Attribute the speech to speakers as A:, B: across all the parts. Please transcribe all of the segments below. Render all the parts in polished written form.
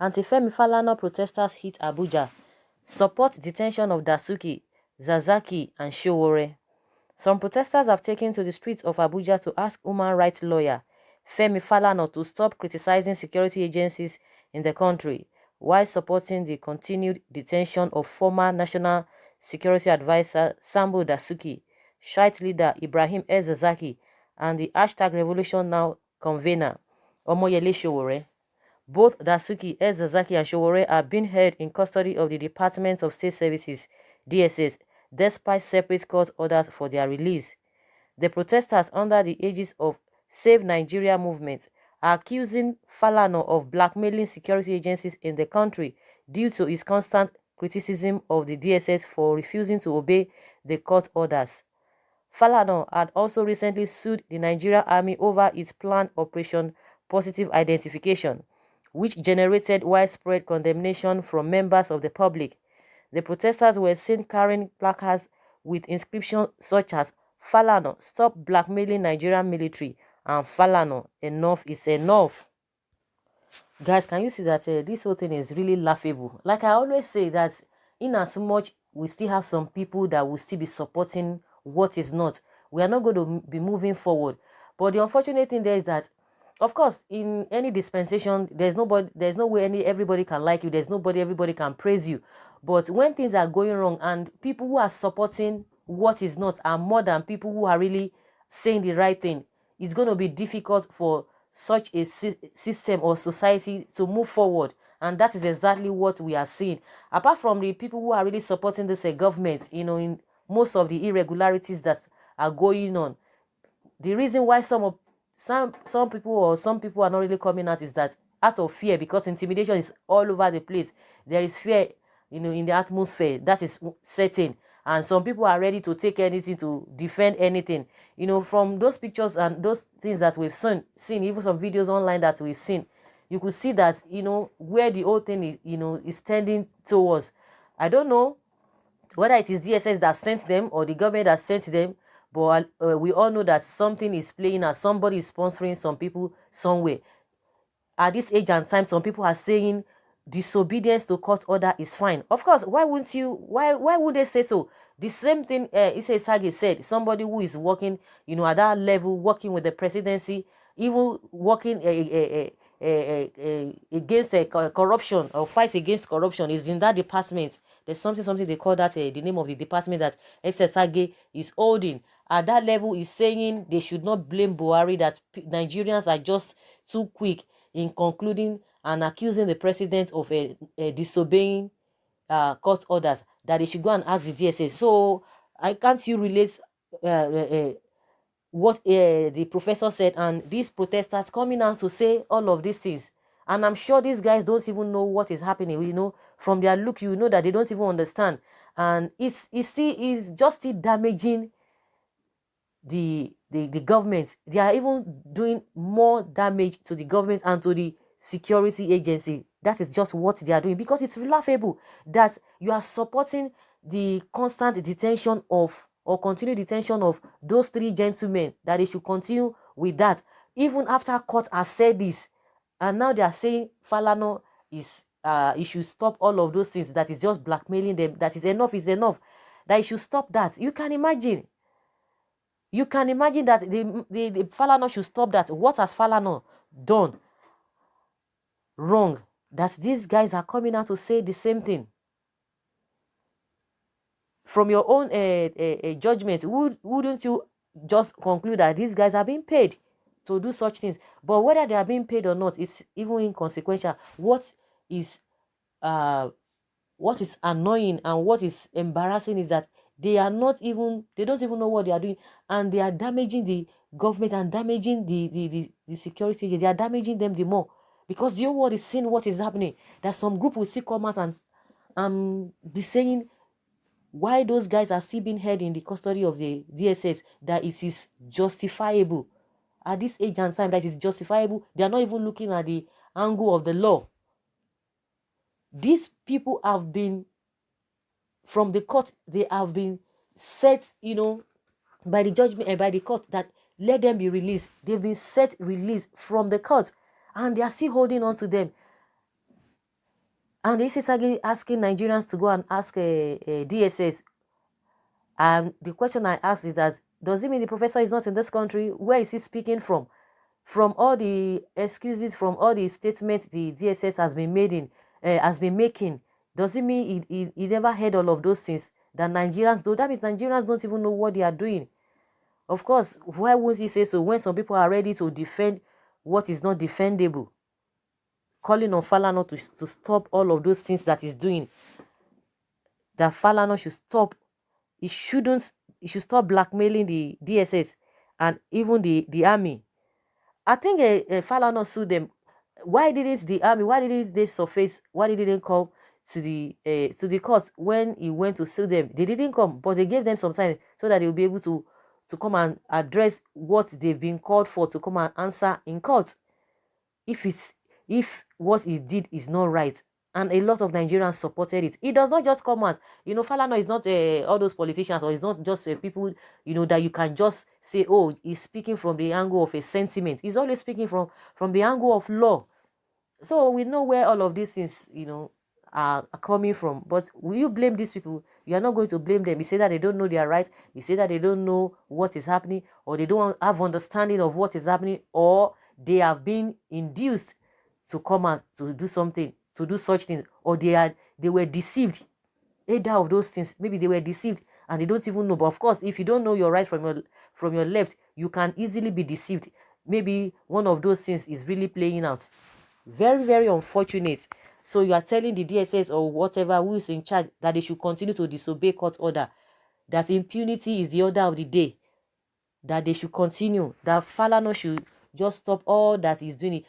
A: Anti-Femi Falana protesters hit Abuja. Support detention of Dasuki, Zazaki, and Sowore. Some protesters have taken to the streets of Abuja to ask human rights lawyer Femi Falana to stop criticizing security agencies in the country, while supporting the continued detention of former National Security Advisor Sambo Dasuki, Shiite leader Ibrahim Zazaki, and the #RevolutionNow convener Omoyele Sowore. Both Dasuki, Zazaki, and Sowore are being held in custody of the Department of State Services (DSS), despite separate court orders for their release. The protesters, under the aegis of Save Nigeria movement, are accusing Falana of blackmailing security agencies in the country due to his constant criticism of the DSS for refusing to obey the court orders. Falana had also recently sued the Nigerian Army over its planned Operation Positive Identification, which generated widespread condemnation from members of the public. The protesters were seen carrying placards with inscriptions such as "Falana, stop blackmailing Nigerian military," and "Falana, enough is enough." Guys, can you see that this whole thing is really laughable? Like I always say, that in as much we still have some people that will still be supporting what is not, we are not going to be moving forward. But the unfortunate thing there is that, of course, in any dispensation, there's no way everybody can like you. There's nobody everybody can praise you. But when things are going wrong and people who are supporting what is not are more than people who are really saying the right thing, it's going to be difficult for such a system or society to move forward. And that is exactly what we are seeing. Apart from the people who are really supporting this government, in most of the irregularities that are going on, the reason why some people are not really coming out is that out of fear, because intimidation is all over the place. There is fear, in the atmosphere. That is certain. And some people are ready to take anything to defend anything. From those pictures and those things that we've seen, even some videos online that we've seen, you could see that, where the whole thing is, is tending towards. I don't know whether it is DSS that sent them or the government that sent them, but we all know that something is playing and somebody is sponsoring some people somewhere. At this age and time, some people are saying disobedience to court order is fine. Of course, why would they say so? The same thing Issa Sage said, somebody who is working, at that level, working with the presidency, even working against corruption or fight against corruption, is in that department. There's something they call that the name of the department that Issa Sage is holding. At that level, is saying they should not blame Buhari, that Nigerians are just too quick in concluding and accusing the president of disobeying court orders, that they should go and ask the DSS. So I can't you relate what the professor said and these protesters coming out to say all of these things? And I'm sure these guys don't even know what is happening. From their look, that they don't even understand. And it's just still damaging the government. They are even doing more damage to the government and to the security agency. That is just what they are doing, because it's laughable that you are supporting the constant detention of or continued detention of those three gentlemen, that they should continue with that even after court has said this. And now they are saying Falana is he should stop all of those things, that is just blackmailing them, that is enough, that he should stop that. You can imagine that the Falana should stop that. What has Falana done wrong that these guys are coming out to say the same thing? From your own judgment, wouldn't you just conclude that these guys are being paid to do such things? But whether they are being paid or not, it's even inconsequential. What is annoying and what is embarrassing is that they don't even know what they are doing, and they are damaging the government and damaging the security. They are damaging them the more, because the whole world is seeing what is happening. That some group will still come out and be saying why those guys are still being held in the custody of the DSS, that it is justifiable at this age and time, that is justifiable. They are not even looking at the angle of the law. These people have been, from the court, they have been set, by the judgment and by the court, that let them be released. They've been set released from the court, and they are still holding on to them. And this is again asking Nigerians to go and ask a DSS. And the question I ask is that, does it mean the professor is not in this country? Where is he speaking from? From all the excuses, from all the statements the DSS has been making, does it mean he never heard all of those things that Nigerians do? That means Nigerians don't even know what they are doing. Of course, why won't he say so when some people are ready to defend what is not defendable? Calling on Falana to stop all of those things that he's doing. That Falana should stop. He shouldn't. He should stop blackmailing the DSS and even the army. I think Falana sued them. Why didn't the army? Why didn't they surface? Why didn't they come to the court when he went to sue them? They didn't come, but they gave them some time so that they will be able to come and address what they've been called for to come and answer in court. If what he did is not right, and a lot of Nigerians supported it. It does not just come out. Falana is not all those politicians, or it's not just people, that you can just say, oh, he's speaking from the angle of a sentiment. He's always speaking from the angle of law. So we know where all of these things, are coming from. But will you blame these people? You are not going to blame them. You say that they don't know their rights. You say that they don't know what is happening, or they don't have understanding of what is happening, or they have been induced to come out to do something, to do such things, or they were deceived. Either of those things. Maybe they were deceived and they don't even know. But of course, if you don't know your right from your left, you can easily be deceived. Maybe one of those things is really playing out. Very, very unfortunate. So you are telling the DSS or whatever who is in charge that they should continue to disobey court order, that impunity is the order of the day, that they should continue, that Falana should just stop all that he's doing.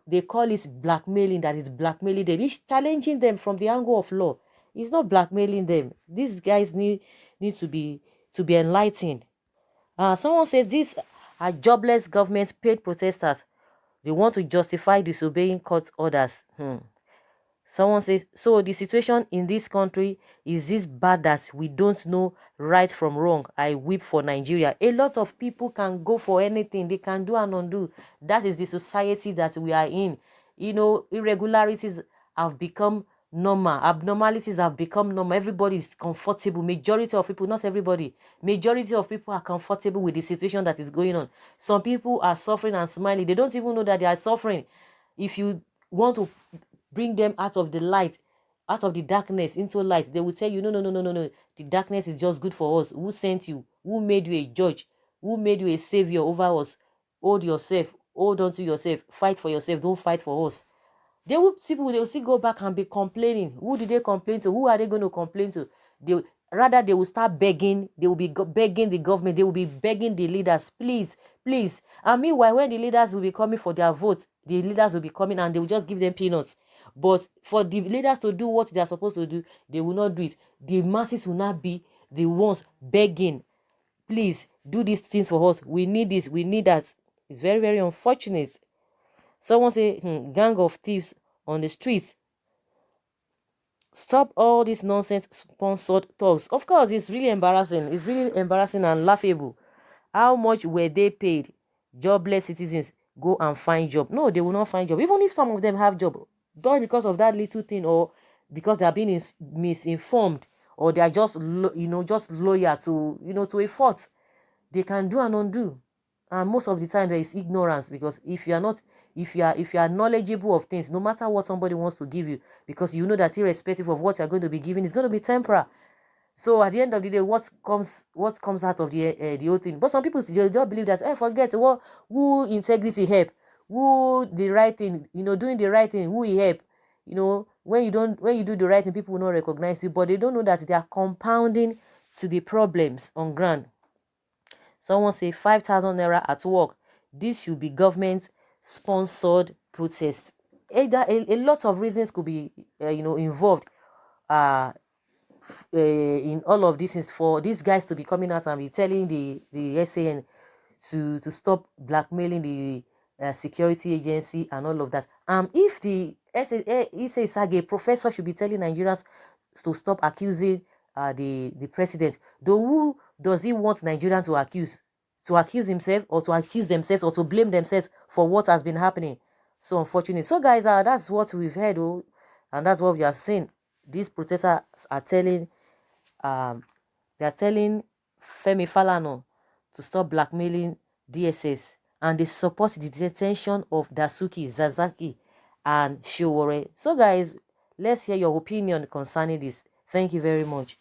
A: They call it blackmailing, that is blackmailing them. He's challenging them from the angle of law. He's not blackmailing them. These guys need to be enlightened. Someone says these are jobless government paid protesters. They want to justify disobeying court orders. Someone says, so the situation in this country is this bad that we don't know right from wrong. I weep for Nigeria. A lot of people can go for anything. They can do and undo. That is the society that we are in. Irregularities have become normal. Abnormalities have become normal. Everybody is comfortable. Majority of people, not everybody, majority of people are comfortable with the situation that is going on. Some people are suffering and smiling. They don't even know that they are suffering. If you want to bring them out of the light, out of the darkness into light, they will tell you, no. The darkness is just good for us. Who sent you? Who made you a judge? Who made you a savior over us? Hold yourself. Hold on to yourself. Fight for yourself. Don't fight for us. They will still go back and be complaining. Who did they complain to? Who are they going to complain to? They will start begging. They will be begging the government. They will be begging the leaders, please, please. And meanwhile, when the leaders will be coming for their votes, the leaders will be coming and they will just give them peanuts. But for the leaders to do what they are supposed to do, they will not do it. The masses will not be the ones begging, please do these things for us. We need this. We need that. It's very, very unfortunate. Someone say, gang of thieves on the streets. Stop all this nonsense sponsored talks. Of course, it's really embarrassing. It's really embarrassing and laughable. How much were they paid? Jobless citizens go and find job. No, they will not find job. Even if some of them have job, done because of that little thing, or because they are being misinformed, or they are just just loyal to a fault. They can do and undo. And most of the time there is ignorance, because if you are knowledgeable of things, no matter what somebody wants to give you, because you know that irrespective of what you're going to be given, it's going to be temporal. So at the end of the day, what comes out of the whole thing? But some people just believe that, forget what, who integrity help, who the right thing, doing the right thing, who he help. When you do the right thing, people will not recognize you, but they don't know that they are compounding to the problems on ground. Someone say 5,000 naira at work. This should be government-sponsored protest. A lot of reasons could be, involved in all of this. Is for these guys to be coming out and be telling the SAN to stop blackmailing the security agency and all of that. If the SAN professor should be telling Nigerians to stop accusing the president, though who does he want Nigerian to accuse? To accuse himself, or to accuse themselves, or to blame themselves for what has been happening? So unfortunate. So guys, that's what we've heard. And that's what we are seeing. These protesters are telling um they are telling Femi Falana to stop blackmailing DSS, and they support the detention of Dasuki, Zazaki, and Sowore. So guys, let's hear your opinion concerning this. Thank you very much.